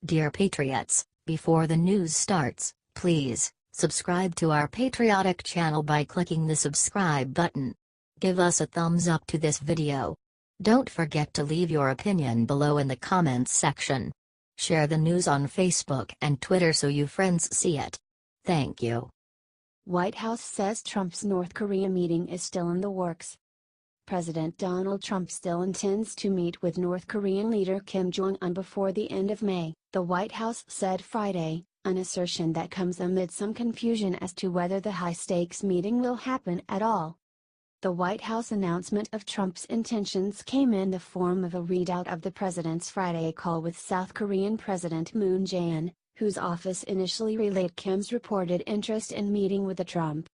Dear Patriots, before the news starts, please subscribe to our patriotic channel by clicking the subscribe button. Give us a thumbs up to this video. Don't forget to leave your opinion below in the comments section. Share the news on Facebook and Twitter so your friends see it. Thank you. White House says Trump's North Korea meeting is still in the works. President Donald Trump still intends to meet with North Korean leader Kim Jong Un before the end of May, the White House said Friday, an assertion that comes amid some confusion as to whether the high-stakes meeting will happen at all. The White House announcement of Trump's intentions came in the form of a readout of the president's Friday call with South Korean President Moon Jae-in, whose office initially relayed Kim's reported interest in meeting with Trump.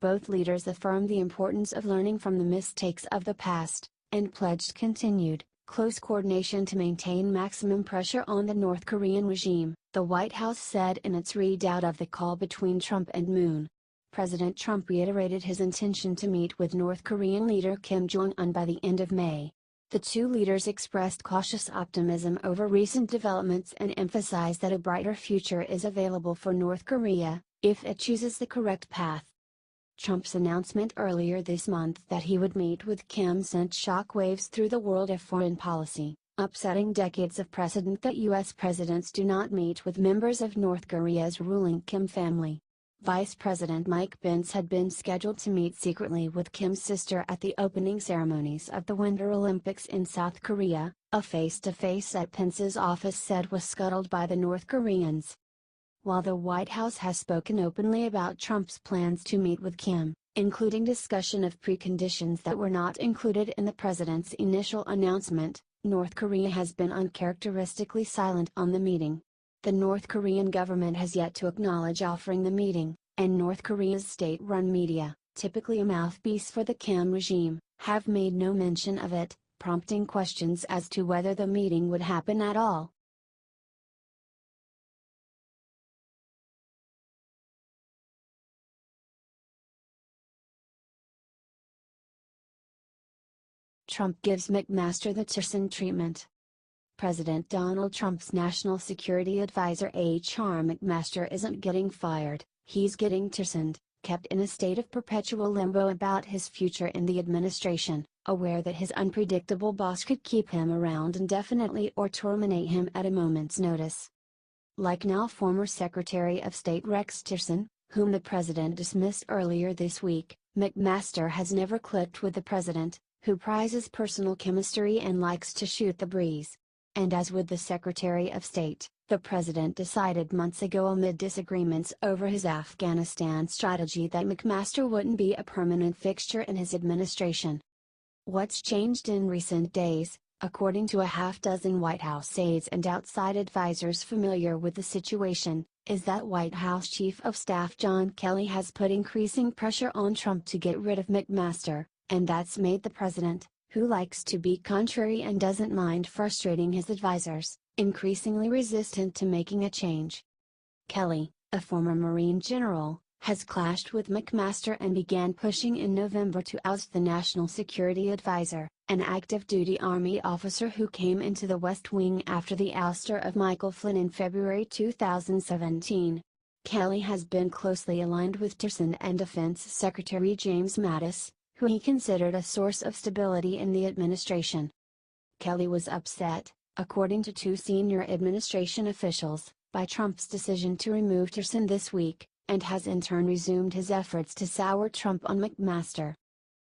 Both leaders affirmed the importance of learning from the mistakes of the past, and pledged continued, close coordination to maintain maximum pressure on the North Korean regime, the White House said in its readout of the call between Trump and Moon. President Trump reiterated his intention to meet with North Korean leader Kim Jong Un by the end of May. The two leaders expressed cautious optimism over recent developments and emphasized that a brighter future is available for North Korea, if it chooses the correct path. Trump's announcement earlier this month that he would meet with Kim sent shockwaves through the world of foreign policy, upsetting decades of precedent that U.S. presidents do not meet with members of North Korea's ruling Kim family. Vice President Mike Pence had been scheduled to meet secretly with Kim's sister at the opening ceremonies of the Winter Olympics in South Korea, a face-to-face that Pence's office said was scuttled by the North Koreans. While the White House has spoken openly about Trump's plans to meet with Kim, including discussion of preconditions that were not included in the president's initial announcement, North Korea has been uncharacteristically silent on the meeting. The North Korean government has yet to acknowledge offering the meeting, and North Korea's state-run media, typically a mouthpiece for the Kim regime, have made no mention of it, prompting questions as to whether the meeting would happen at all. Trump gives McMaster the arson treatment. President Donald Trump's national security advisor H.R. McMaster isn't getting fired, he's getting arsoned, kept in a state of perpetual limbo about his future in the administration, aware that his unpredictable boss could keep him around indefinitely or terminate him at a moment's notice. Like now former Secretary of State Rex Tillerson, whom the president dismissed earlier this week, McMaster has never clicked with the president, who prizes personal chemistry and likes to shoot the breeze. And as with the Secretary of State, the president decided months ago amid disagreements over his Afghanistan strategy that McMaster wouldn't be a permanent fixture in his administration. What's changed in recent days, according to a half-dozen White House aides and outside advisors familiar with the situation, is that White House Chief of Staff John Kelly has put increasing pressure on Trump to get rid of McMaster, and that's made the president, who likes to be contrary and doesn't mind frustrating his advisors, increasingly resistant to making a change. Kelly, a former Marine general, has clashed with McMaster and began pushing in November to oust the National Security Advisor, an active-duty Army officer who came into the West Wing after the ouster of Michael Flynn in February 2017. Kelly has been closely aligned with Tillerson and Defense Secretary James Mattis, who he considered a source of stability in the administration. Kelly was upset, according to two senior administration officials, by Trump's decision to remove Tillerson this week, and has in turn resumed his efforts to sour Trump on McMaster.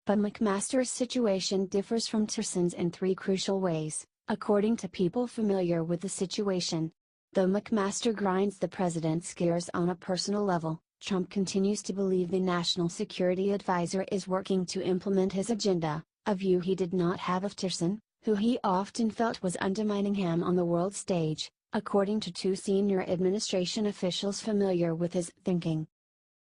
But McMaster's situation differs from Tillerson's in three crucial ways, according to people familiar with the situation. Though McMaster grinds the president's gears on a personal level, Trump continues to believe the National Security Advisor is working to implement his agenda, a view he did not have of Tillerson, who he often felt was undermining him on the world stage, according to two senior administration officials familiar with his thinking.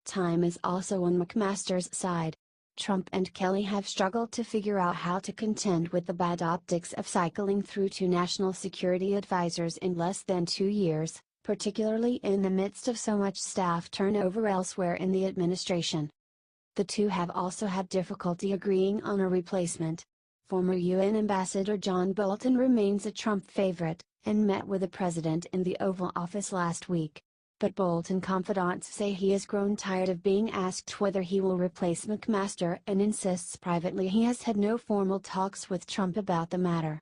Time is also on McMaster's side. Trump and Kelly have struggled to figure out how to contend with the bad optics of cycling through two national security advisors in less than 2 years, particularly in the midst of so much staff turnover elsewhere in the administration. The two have also had difficulty agreeing on a replacement. Former UN Ambassador John Bolton remains a Trump favorite, and met with the president in the Oval Office last week. But Bolton confidants say he has grown tired of being asked whether he will replace McMaster and insists privately he has had no formal talks with Trump about the matter.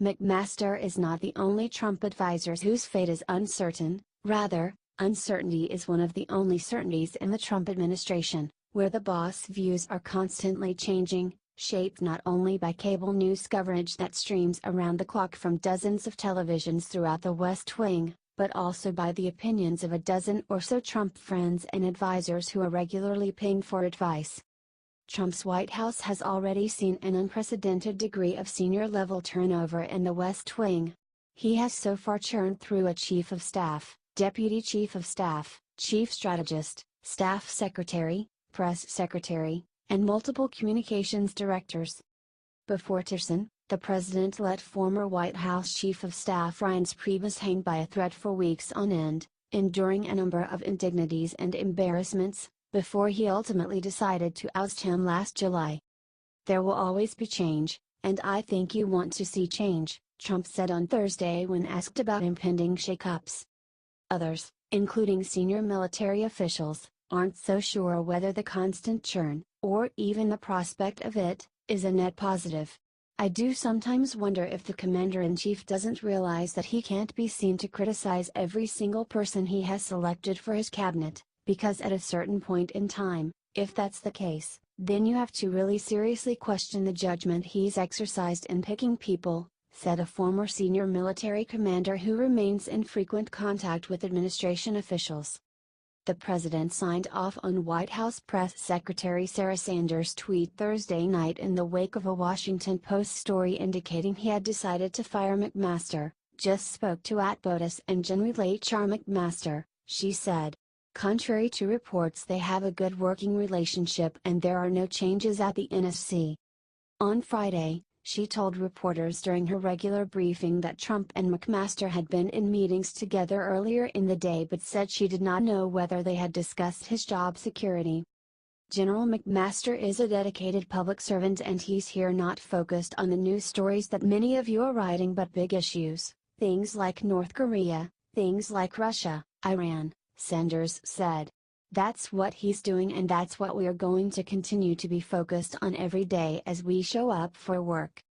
McMaster is not the only Trump advisor whose fate is uncertain, rather, uncertainty is one of the only certainties in the Trump administration, where the boss' views are constantly changing, shaped not only by cable news coverage that streams around the clock from dozens of televisions throughout the West Wing, but also by the opinions of a dozen or so Trump friends and advisors who are regularly pinged for advice. Trump's White House has already seen an unprecedented degree of senior-level turnover in the West Wing. He has so far churned through a chief of staff, deputy chief of staff, chief strategist, staff secretary, press secretary, and multiple communications directors. Before Tillerson, the president let former White House Chief of Staff Reince Priebus hang by a thread for weeks on end, enduring a number of indignities and embarrassments, before he ultimately decided to oust him last July. "There will always be change, and I think you want to see change," Trump said on Thursday when asked about impending shakeups. Others, including senior military officials, aren't so sure whether the constant churn, or even the prospect of it, is a net positive. "I do sometimes wonder if the commander-in-chief doesn't realize that he can't be seen to criticize every single person he has selected for his cabinet, because at a certain point in time, if that's the case, then you have to really seriously question the judgment he's exercised in picking people," said a former senior military commander who remains in frequent contact with administration officials. The president signed off on White House Press Secretary Sarah Sanders' tweet Thursday night in the wake of a Washington Post story indicating he had decided to fire McMaster. "Just spoke to @POTUS and General H.R. McMaster," she said. "Contrary to reports, they have a good working relationship and there are no changes at the NSC." On Friday, she told reporters during her regular briefing that Trump and McMaster had been in meetings together earlier in the day but said she did not know whether they had discussed his job security. "General McMaster is a dedicated public servant and he's here not focused on the news stories that many of you are writing but big issues, things like North Korea, things like Russia, Iran," Sanders said. "That's what he's doing and that's what we are going to continue to be focused on every day as we show up for work."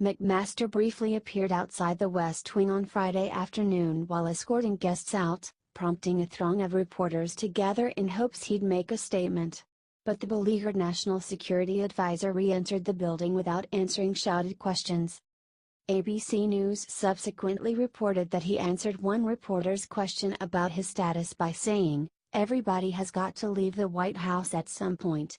McMaster briefly appeared outside the West Wing on Friday afternoon while escorting guests out, prompting a throng of reporters to gather in hopes he'd make a statement. But the beleaguered national security advisor re-entered the building without answering shouted questions. ABC News subsequently reported that he answered one reporter's question about his status by saying, "Everybody has got to leave the White House at some point."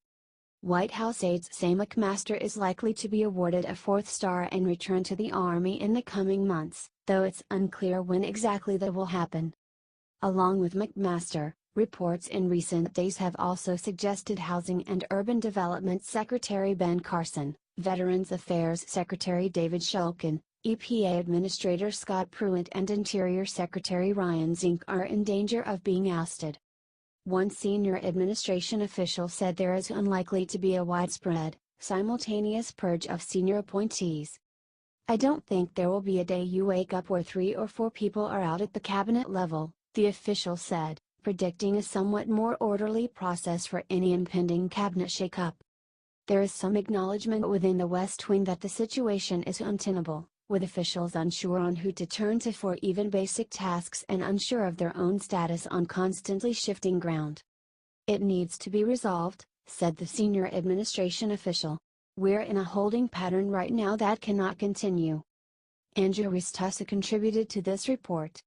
White House aides say McMaster is likely to be awarded a fourth star and return to the Army in the coming months, though it's unclear when exactly that will happen. Along with McMaster, reports in recent days have also suggested Housing and Urban Development Secretary Ben Carson, Veterans Affairs Secretary David Shulkin, EPA Administrator Scott Pruitt and Interior Secretary Ryan Zink are in danger of being ousted. One senior administration official said there is unlikely to be a widespread, simultaneous purge of senior appointees. "I don't think there will be a day you wake up where 3 or 4 people are out at the cabinet level," the official said, predicting a somewhat more orderly process for any impending cabinet shakeup. There is some acknowledgement within the West Wing that the situation is untenable, with officials unsure on who to turn to for even basic tasks and unsure of their own status on constantly shifting ground. "It needs to be resolved," said the senior administration official. "We're in a holding pattern right now that cannot continue." Andrew Ristusa contributed to this report.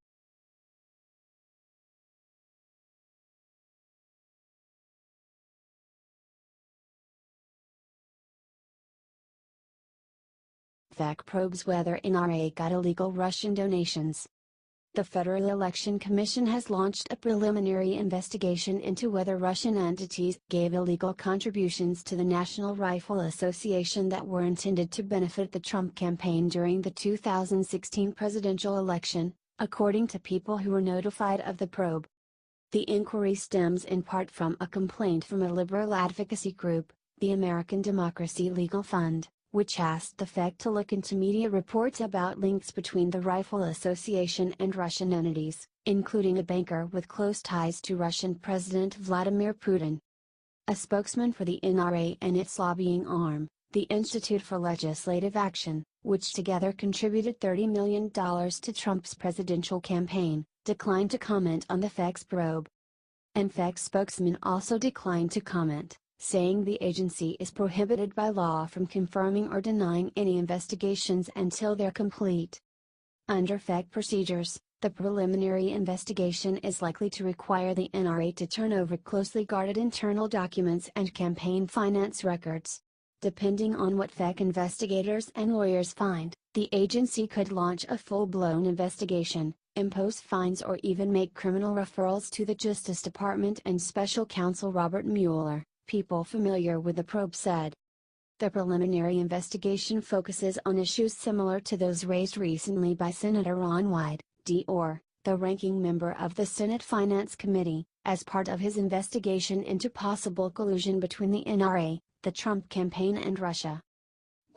FAC probes whether NRA got illegal Russian donations. The Federal Election Commission has launched a preliminary investigation into whether Russian entities gave illegal contributions to the National Rifle Association that were intended to benefit the Trump campaign during the 2016 presidential election, according to people who were notified of the probe. The inquiry stems in part from a complaint from a liberal advocacy group, the American Democracy Legal Fund, which asked the FEC to look into media reports about links between the Rifle Association and Russian entities, including a banker with close ties to Russian President Vladimir Putin. A spokesman for the NRA and its lobbying arm, the Institute for Legislative Action, which together contributed $30 million to Trump's presidential campaign, declined to comment on the FEC's probe. An FEC spokesman also declined to comment, saying the agency is prohibited by law from confirming or denying any investigations until they're complete. Under FEC procedures, the preliminary investigation is likely to require the NRA to turn over closely guarded internal documents and campaign finance records. Depending on what FEC investigators and lawyers find, the agency could launch a full-blown investigation, impose fines, or even make criminal referrals to the Justice Department and Special Counsel Robert Mueller, people familiar with the probe said. The preliminary investigation focuses on issues similar to those raised recently by Senator Ron Wyden, D.R., the ranking member of the Senate Finance Committee, as part of his investigation into possible collusion between the NRA, the Trump campaign and Russia.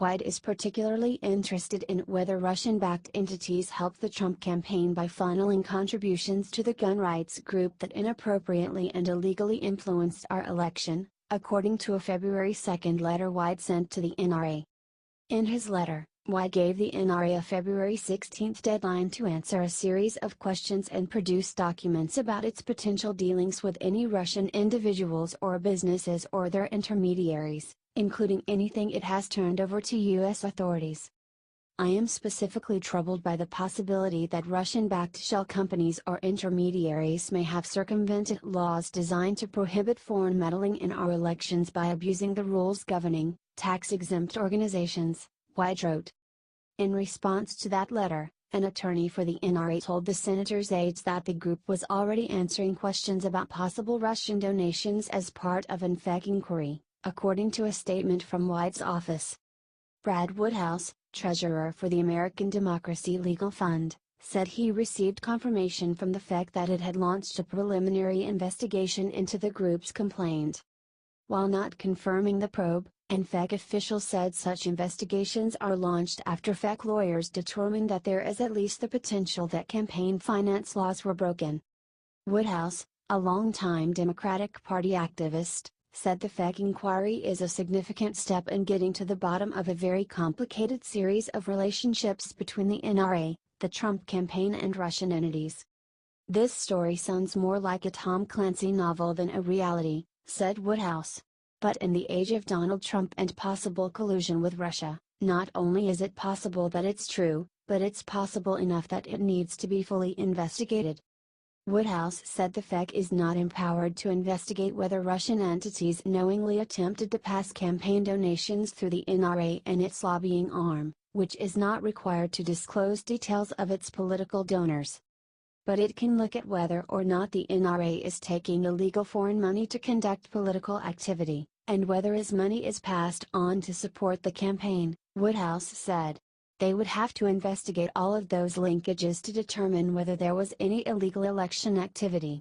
Wyden is particularly interested in whether Russian-backed entities helped the Trump campaign by funneling contributions to the gun rights group that inappropriately and illegally influenced our election, according to a February 2 letter Wyden sent to the NRA. In his letter, Wyden gave the NRA a February 16 deadline to answer a series of questions and produce documents about its potential dealings with any Russian individuals or businesses or their intermediaries, including anything it has turned over to U.S. authorities. I am specifically troubled by the possibility that Russian-backed shell companies or intermediaries may have circumvented laws designed to prohibit foreign meddling in our elections by abusing the rules governing tax-exempt organizations, Wyden wrote. In response to that letter, an attorney for the NRA told the senator's aides that the group was already answering questions about possible Russian donations as part of an FEC inquiry, according to a statement from Wyden's office. Brad Woodhouse, treasurer for the American Democracy Legal Fund, said he received confirmation from the FEC that it had launched a preliminary investigation into the group's complaint. While not confirming the probe, an FEC official said such investigations are launched after FEC lawyers determine that there is at least the potential that campaign finance laws were broken. Woodhouse, a longtime Democratic Party activist, said the FEC inquiry is a significant step in getting to the bottom of a very complicated series of relationships between the NRA, the Trump campaign and Russian entities. This story sounds more like a Tom Clancy novel than a reality, said Woodhouse. But in the age of Donald Trump and possible collusion with Russia, not only is it possible that it's true, but it's possible enough that it needs to be fully investigated. Woodhouse said the FEC is not empowered to investigate whether Russian entities knowingly attempted to pass campaign donations through the NRA and its lobbying arm, which is not required to disclose details of its political donors. But it can look at whether or not the NRA is taking illegal foreign money to conduct political activity, and whether its money is passed on to support the campaign, Woodhouse said. They would have to investigate all of those linkages to determine whether there was any illegal election activity.